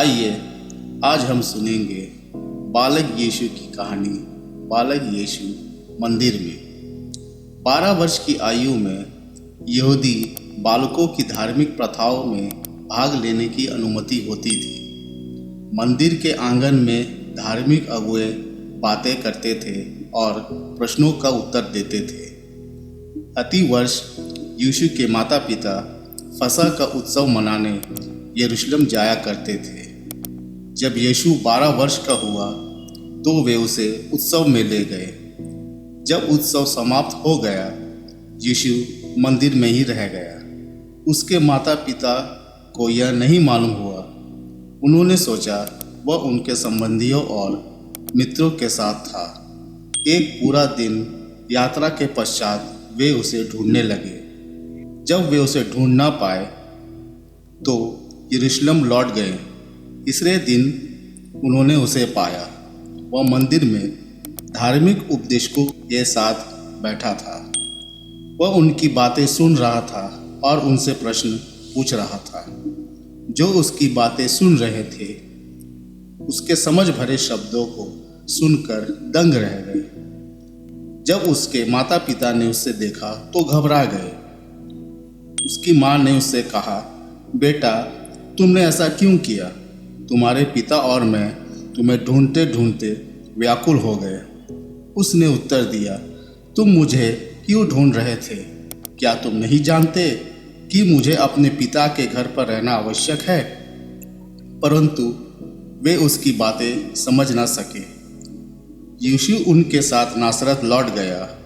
आइए आज हम सुनेंगे बालक यीशु की कहानी। बालक यीशु मंदिर में 12 वर्ष की आयु में यहूदी बालकों की धार्मिक प्रथाओं में भाग लेने की अनुमति होती थी। मंदिर के आंगन में धार्मिक अगुए बातें करते थे और प्रश्नों का उत्तर देते थे। प्रति वर्ष यीशु के माता पिता फसह का उत्सव मनाने यरूशलेम जाया करते थे। जब यीशु 12 वर्ष का हुआ तो वे उसे उत्सव में ले गए। जब उत्सव समाप्त हो गया, यीशु मंदिर में ही रह गया। उसके माता पिता को यह नहीं मालूम हुआ। उन्होंने सोचा वह उनके संबंधियों और मित्रों के साथ था। एक पूरा दिन यात्रा के पश्चात वे उसे ढूंढने लगे। जब वे उसे ढूंढ ना पाए तो यरूशलेम लौट गए। तीसरे दिन उन्होंने उसे पाया। वह मंदिर में धार्मिक उपदेशकों के साथ बैठा था। वह उनकी बातें सुन रहा था और उनसे प्रश्न पूछ रहा था। जो उसकी बातें सुन रहे थे उसके समझ भरे शब्दों को सुनकर दंग रह गए। जब उसके माता पिता ने उसे देखा तो घबरा गए। उसकी माँ ने उससे कहा, बेटा, तुमने ऐसा क्यों किया? तुम्हारे पिता और मैं तुम्हें ढूंढते ढूंढते व्याकुल हो गए। उसने उत्तर दिया, तुम मुझे क्यों ढूंढ रहे थे? क्या तुम नहीं जानते कि मुझे अपने पिता के घर पर रहना आवश्यक है? परंतु वे उसकी बातें समझ ना सके। यीशु उनके साथ नासरत लौट गया।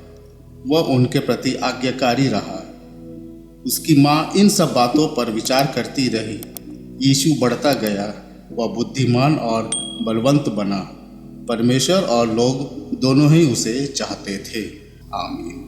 वह उनके प्रति आज्ञाकारी रहा। उसकी माँ इन सब बातों पर विचार करती रही। यीशु बढ़ता गया। वह बुद्धिमान और बलवंत बना। परमेश्वर और लोग दोनों ही उसे चाहते थे। आमीन।